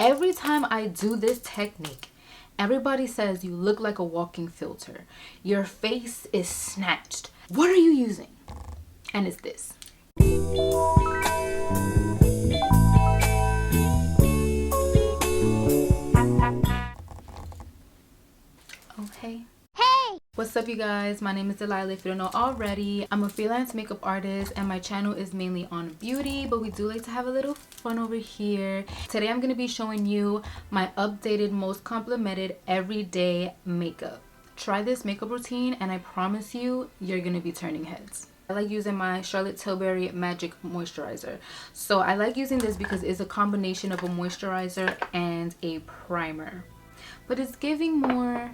Every time I do this technique, everybody says you look like a walking filter. Your face is snatched. What are you using? And it's this. Okay. Hey! What's up, you guys? My name is Delilah. If you don't know already, I'm a freelance makeup artist and my channel is mainly on beauty, but we do like to have a little fun over here. Today I'm going to be showing you my updated, most complimented everyday makeup. Try this makeup routine and I promise you, you're going to be turning heads. I like using my Charlotte Tilbury Magic Moisturizer. So I like using this because it's a combination of a moisturizer and a primer, but it's giving more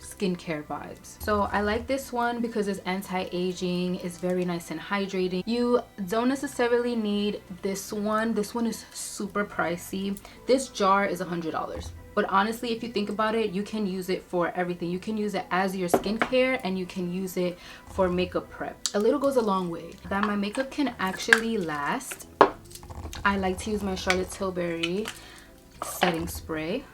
skincare vibes. So I like this one because it's anti-aging, it's very nice and hydrating. You don't necessarily need this one. This one is super pricey. This jar is $100. But honestly, if you think about it, you can use it for everything. You can use it as your skincare and you can use it for makeup prep. A little goes a long way. That my makeup can actually last, I like to use my Charlotte Tilbury setting spray.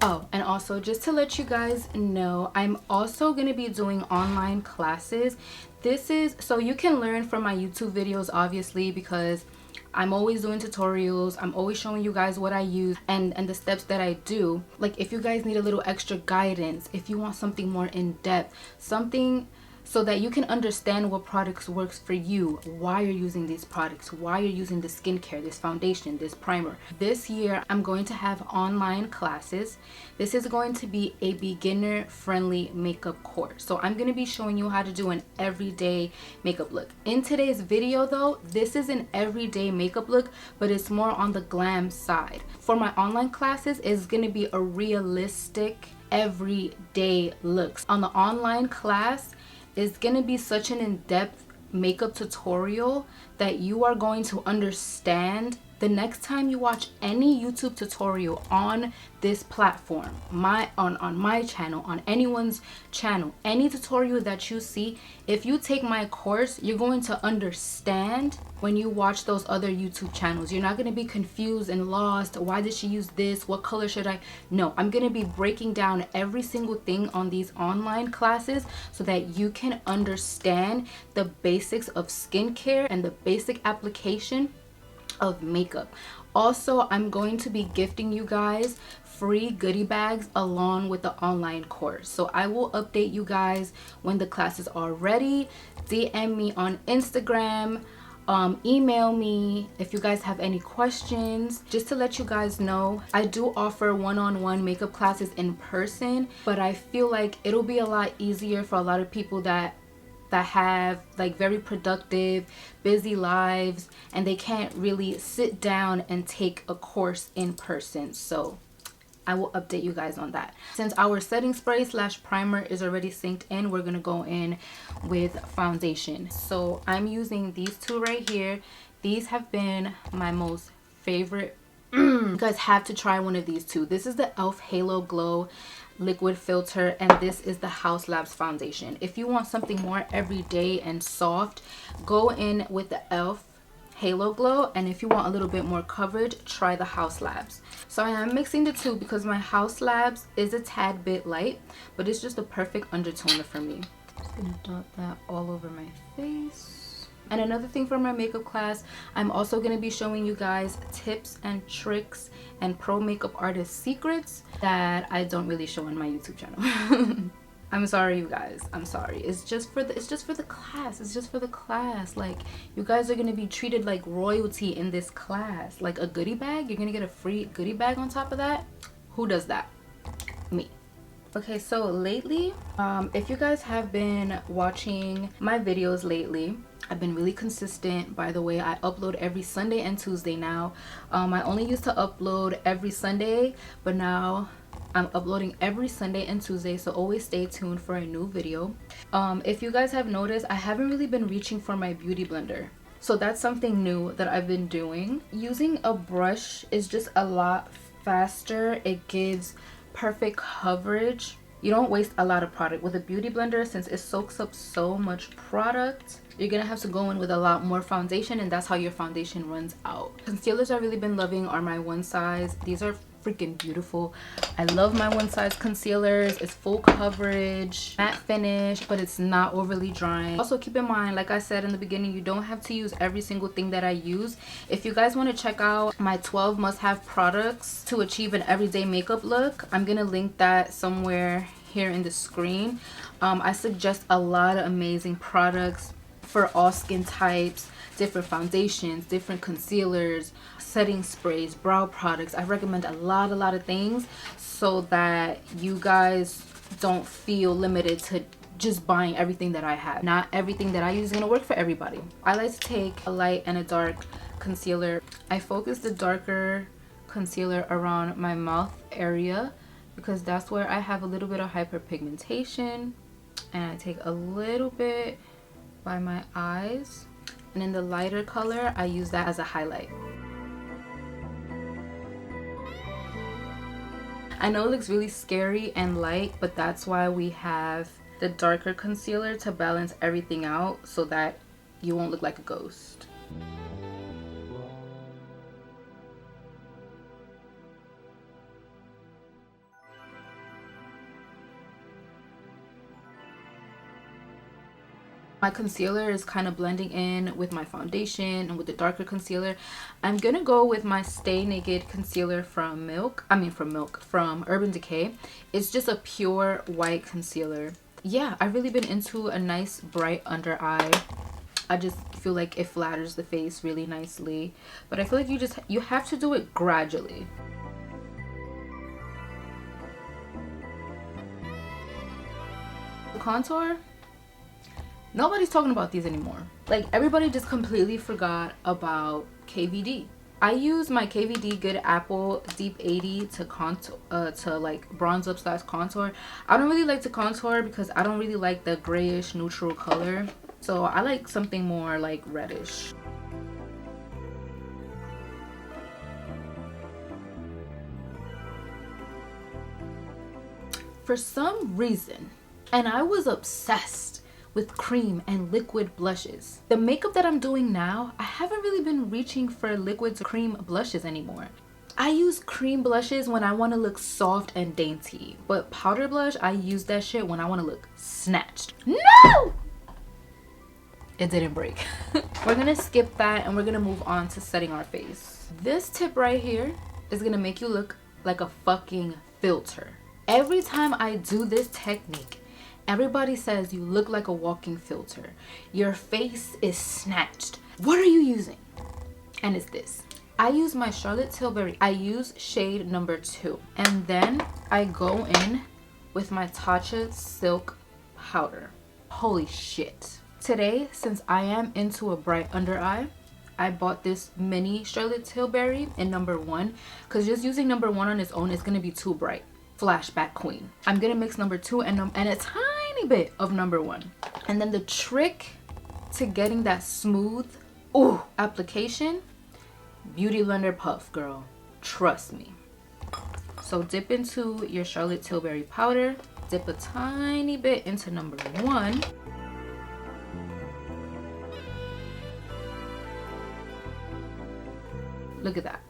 Oh, and also just to let you guys know, I'm also going to be doing online classes. This is so you can learn from my YouTube videos, obviously, because I'm always doing tutorials. I'm always showing you guys what I use and the steps that I do. Like if you guys need a little extra guidance, if you want something more in depth, something so that you can understand what products works for you, why you're using these products, why you're using the skincare, this foundation, this primer. This year, I'm going to have online classes. This is going to be a beginner-friendly makeup course. So I'm going to be showing you how to do an everyday makeup look. In today's video though, this is an everyday makeup look, but it's more on the glam side. For my online classes, it's going to be a realistic everyday looks. On the online class, it's gonna be such an in-depth makeup tutorial that you are going to understand the next time you watch any YouTube tutorial on this platform, on my channel, on anyone's channel, any tutorial that you see. If you take my course, you're going to understand when you watch those other YouTube channels. You're not going to be confused and lost. Why did she use this? What color should I? No, I'm going to be breaking down every single thing on these online classes so that you can understand the basics of skincare and the basic application of makeup. Also, I'm going to be gifting you guys free goodie bags along with the online course. So I will update you guys when the classes are ready. DM me on Instagram, email me if you guys have any questions. Just to let you guys know, I do offer one-on-one makeup classes in person, but I feel like it'll be a lot easier for a lot of people that have like very productive, busy lives, and they can't really sit down and take a course in person. So I will update you guys on that. Since our setting spray / primer is already synced in, we're gonna go in with foundation. So I'm using these two right here. These have been my most favorite. You guys have to try one of these two. This is the e.l.f. Halo Glow liquid filter, and this is the HAUS Labs foundation. If you want something more everyday and soft, go in with the e.l.f. Halo Glow, and if you want a little bit more coverage, try the HAUS Labs. So I am mixing the two because my HAUS Labs is a tad bit light, but it's just a perfect undertoner for me. Just gonna dot that all over my face. And another thing for my makeup class, I'm also going to be showing you guys tips and tricks and pro makeup artist secrets that I don't really show on my YouTube channel. I'm sorry, you guys. I'm sorry. It's just for the class. It's just for the class. Like, you guys are going to be treated like royalty in this class. Like a goodie bag. You're going to get a free goodie bag on top of that. Who does that? Me. Okay, so lately, if you guys have been watching my videos lately, I've been really consistent. By the way, I upload every Sunday and Tuesday now. I only used to upload every Sunday, but now I'm uploading every Sunday and Tuesday, so always stay tuned for a new video. If you guys have noticed, I haven't really been reaching for my beauty blender. So that's something new that I've been doing. Using a brush is just a lot faster. It gives perfect coverage. you don't waste a lot of product. With a beauty blender, since it soaks up so much product, you're gonna have to go in with a lot more foundation, and that's how your foundation runs out. Concealers I've really been loving are my One Size. These are freaking beautiful. I love my One Size concealers. It's full coverage, matte finish, but it's not overly drying. Also keep in mind, like I said in the beginning, you don't have to use every single thing that I use. If you guys want to check out my 12 must-have products to achieve an everyday makeup look, I'm gonna link that somewhere here in the screen. I suggest a lot of amazing products for all skin types, different foundations, different concealers, setting sprays, brow products. I recommend a lot of things so that you guys don't feel limited to just buying everything that I have. Not everything that I use is gonna work for everybody. I like to take a light and a dark concealer. I focus the darker concealer around my mouth area because that's where I have a little bit of hyperpigmentation, and I take a little bit by my eyes, and in the lighter color I use that as a highlight. I know it looks really scary and light, but that's why we have the darker concealer to balance everything out so that you won't look like a ghost. My concealer is kind of blending in with my foundation and with the darker concealer. I'm gonna go with my Stay Naked concealer from from Urban Decay. It's just a pure white concealer. Yeah, I've really been into a nice bright under eye. I just feel like it flatters the face really nicely, but I feel like you have to do it gradually. Contour, nobody's talking about these anymore. Like, everybody just completely forgot about KVD. I use my KVD Good Apple Deep 80 to contour, to like bronze up / contour. I don't really like to contour because I don't really like the grayish neutral color. So I like something more like reddish. For some reason, and I was obsessed with cream and liquid blushes. The makeup that I'm doing now, I haven't really been reaching for liquid cream blushes anymore. I use cream blushes when I want to look soft and dainty, but powder blush, I use that shit when I want to look snatched. No! It didn't break. We're gonna skip that and we're gonna move on to setting our face. This tip right here is gonna make you look like a fucking filter. Every time I do this technique, everybody says you look like a walking filter. Your face is snatched. What are you using? And it's this. I use my Charlotte Tilbury. I use shade number 2. And then I go in with my Tatcha Silk Powder. Holy shit. Today, since I am into a bright under eye, I bought this mini Charlotte Tilbury in number 1. Because just using number 1 on its own is going to be too bright. Flashback queen. I'm going to mix number 2 and a tiny bit of number 1. And then the trick to getting that smooth application, beauty blender puff, girl, trust me. So dip into your Charlotte Tilbury powder, dip a tiny bit into number 1, look at that,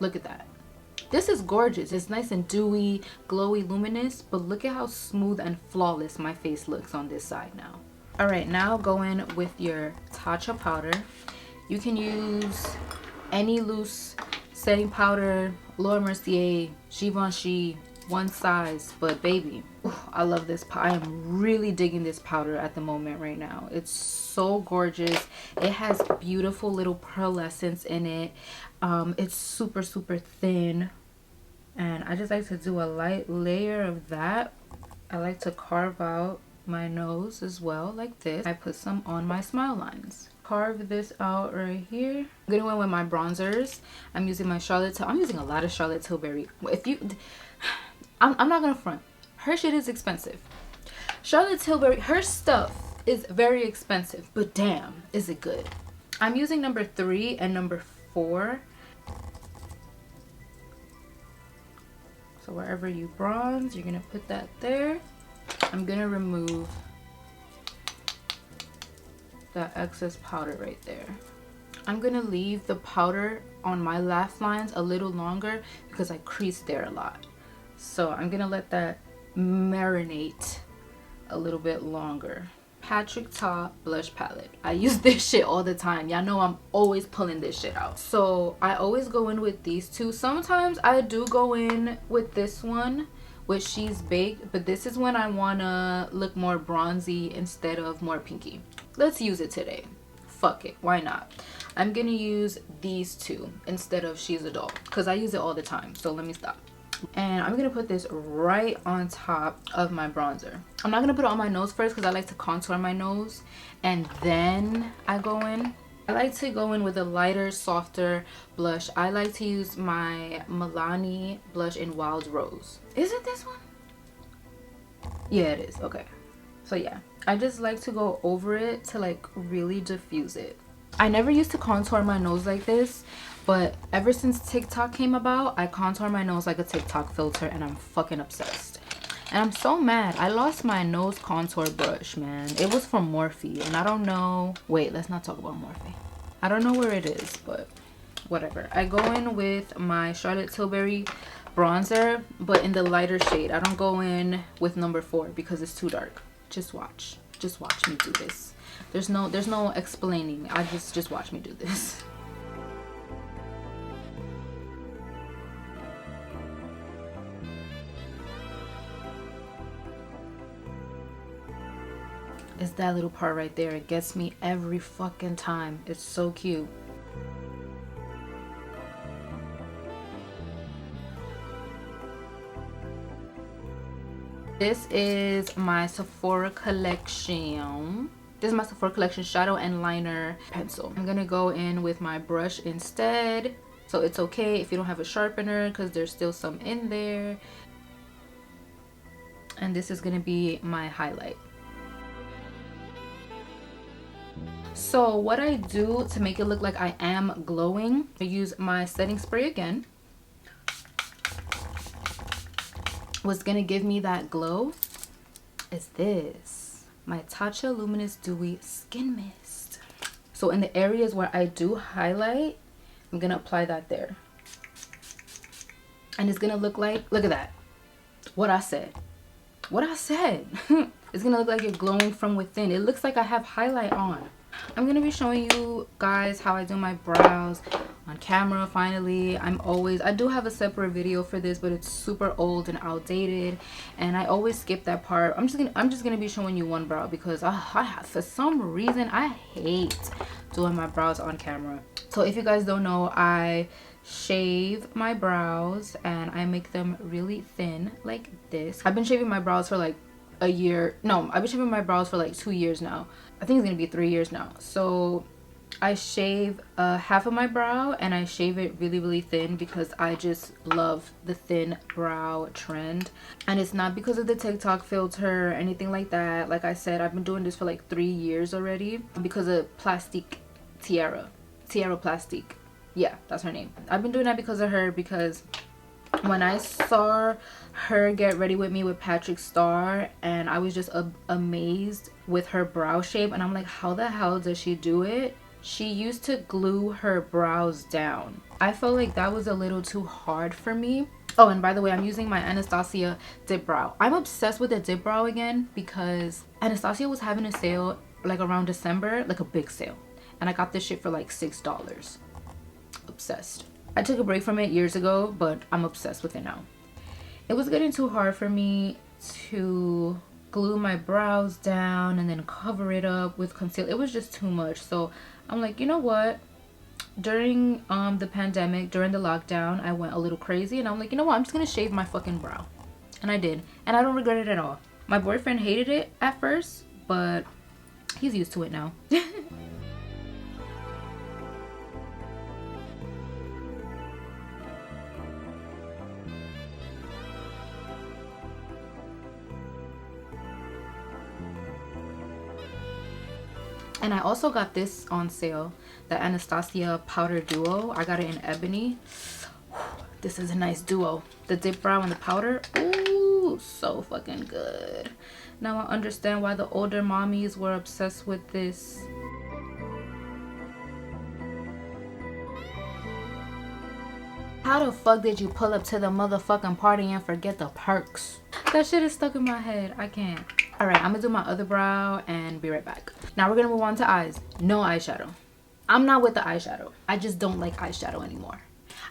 look at that. This is gorgeous. It's nice and dewy, glowy, luminous, but look at how smooth and flawless my face looks on this side now. All right, now go in with your Tatcha powder. You can use any loose setting powder, Laura Mercier, Givenchy, One Size, but baby, I love this. I am really digging this powder at the moment right now. It's so gorgeous. It has beautiful little pearlescence in it. It's super thin, and I just like to do a light layer of that. I like to carve out my nose as well, like this. I put some on my smile lines. Carve this out right here. I'm gonna go in with my bronzers. I'm using my I'm using a lot of Charlotte Tilbury. I'm not gonna front. Her shit is expensive. Charlotte Tilbury, her stuff is very expensive, but damn, is it good. I'm using number 3 and number 4. So wherever you bronze, you're gonna put that there. I'm gonna remove that excess powder right there. I'm gonna leave the powder on my laugh lines a little longer because I creased there a lot. So I'm gonna let that marinate a little bit longer. Patrick Ta blush palette. I use this shit all the time. Y'all know I'm always pulling this shit out. So I always go in with these two. Sometimes I do go in with this one, which She's Baked, but this is when I wanna look more bronzy instead of more pinky. Let's use it today. Fuck it, why not? I'm gonna use these two instead of She's a Doll because I use it all the time. So let me stop. And I'm gonna put this right on top of my bronzer. I'm not gonna put it on my nose first because I like to contour my nose and then I go in. I like to go in with a lighter, softer blush. I like to use my Milani blush in Wild Rose. Is it this one? Yeah, it is. Okay. So yeah, I just like to go over it to like really diffuse it. I never used to contour my nose like this, but ever since TikTok came about, I contour my nose like a TikTok filter and I'm fucking obsessed. And I'm so mad. I lost my nose contour brush, man. It was from Morphe and I don't know. Wait, let's not talk about Morphe. I don't know where it is, but whatever. I go in with my Charlotte Tilbury bronzer, but in the lighter shade. I don't go in with number 4 because it's too dark. Just watch. Just watch me do this. There's no explaining. I just watch me do this. It's that little part right there. It gets me every fucking time. It's so cute. This is my Sephora collection. This is my Sephora collection shadow and liner pencil. I'm gonna go in with my brush instead. So it's okay if you don't have a sharpener because there's still some in there. And this is gonna be my highlight. So what I do to make it look like I am glowing, I use my setting spray again. What's gonna give me that glow is this, my Tatcha Luminous Dewy Skin Mist. So in the areas where I do highlight, I'm gonna apply that there. And it's gonna look like, look at that. What I said. What I said. It's gonna look like you're glowing from within. It looks like I have highlight on. I'm gonna be showing you guys how I do my brows on camera finally. I do have a separate video for this, but it's super old and outdated and I always skip that part. I'm just gonna be showing you one brow because for some reason I hate doing my brows on camera. So if you guys don't know, I shave my brows and I make them really thin like this. I've been shaving my brows for like a year. No, I've been shaving my brows for like 2 years now. I think it's gonna be 3 years now. So I shave half of my brow and I shave it really thin because I just love the thin brow trend. And it's not because of the TikTok filter or anything like that. Like I said, I've been doing this for like 3 years already because of Plastic Tiara Plastic. Yeah, that's her name. I've been doing that because of her, because when I saw her get ready with me with Patrick Star and I was just amazed with her brow shape and I'm like, how the hell does she do it? She used to glue her brows down. I felt like that was a little too hard for me. Oh, and by the way, I'm using my Anastasia dip brow. I'm obsessed with the dip brow again because Anastasia was having a sale like around December, like a big sale, and I got this shit for like $6. Obsessed. I took a break from it years ago, but I'm obsessed with it now. It was getting too hard for me to glue my brows down and then cover it up with concealer. It was just too much. So I'm like, you know what? During the pandemic, during the lockdown, I went a little crazy and I'm like, you know what? I'm just gonna shave my fucking brow. And I did. And I don't regret it at all. My boyfriend hated it at first, but he's used to it now. And I also got this on sale, the Anastasia powder duo. I got it in Ebony. This is a nice duo. The dip brow and the powder. Ooh, so fucking good. Now I understand why the older mommies were obsessed with this. How the fuck did you pull up to the motherfucking party and forget the perks? That shit is stuck in my head. I can't. All right, I'm gonna do my other brow and be right back. Now we're gonna move on to eyes. No eyeshadow. I'm not with the eyeshadow. I just don't like eyeshadow anymore.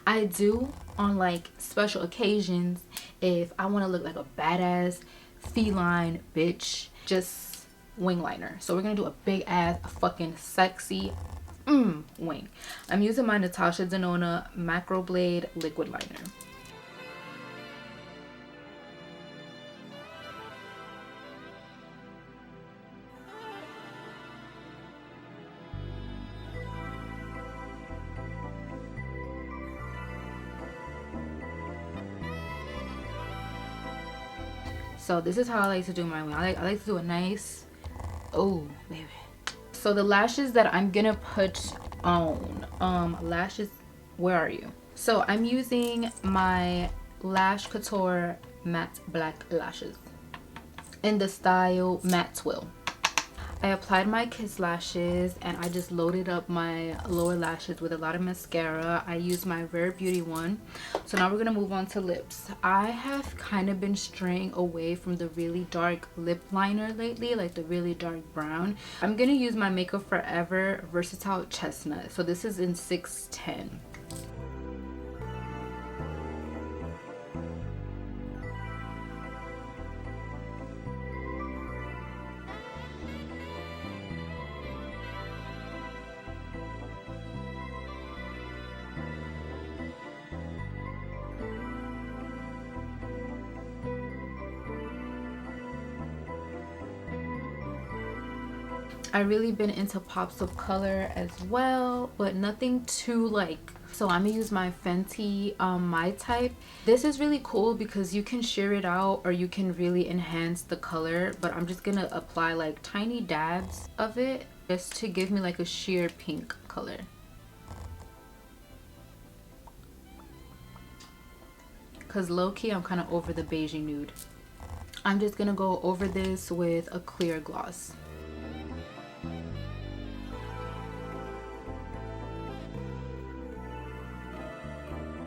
I do on like special occasions if I want to look like a badass feline bitch. Just wing liner. So we're gonna do a big ass fucking sexy wing. I'm using my Natasha Denona Macro Blade liquid liner. So this is how I like to do my wing. I like to do a nice, oh baby. So the lashes that I'm gonna put on, lashes, where are you? So I'm using my Lash Couture matte black lashes in the style Matte Twill. I applied my Kiss lashes and I just loaded up my lower lashes with a lot of mascara. I used my Rare Beauty one. So now we're gonna move on to lips. I have kind of been straying away from the really dark lip liner lately, like the really dark brown. I'm gonna use my Makeup Forever Versatile Chestnut. So this is in 610. I really been into pops of color as well, but nothing too like. So I'm gonna use my Fenty My Type. This is really cool because you can sheer it out or you can really enhance the color, but I'm just gonna apply like tiny dabs of it just to give me like a sheer pink color. Cause low-key I'm kind of over the beigey nude. I'm just gonna go over this with a clear gloss.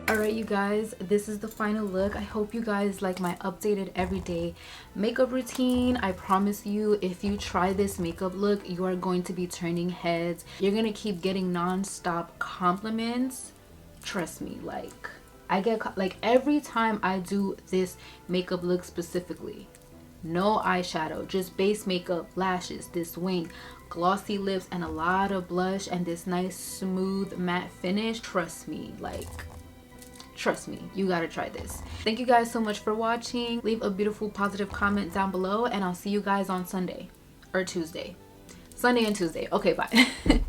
Alright you guys, this is the final look. I hope you guys like my updated everyday makeup routine. I promise you, if you try this makeup look, you are going to be turning heads. You're gonna keep getting non-stop compliments. Trust me, like I get like every time I do this makeup look specifically, no eyeshadow, just base makeup, lashes, this wing, glossy lips, and a lot of blush, and this nice smooth matte finish. Trust me, like trust me, you gotta try this. Thank you guys so much for watching. Leave a beautiful positive comment down below and I'll see you guys on Sunday or Tuesday. Sunday and Tuesday. Okay, bye.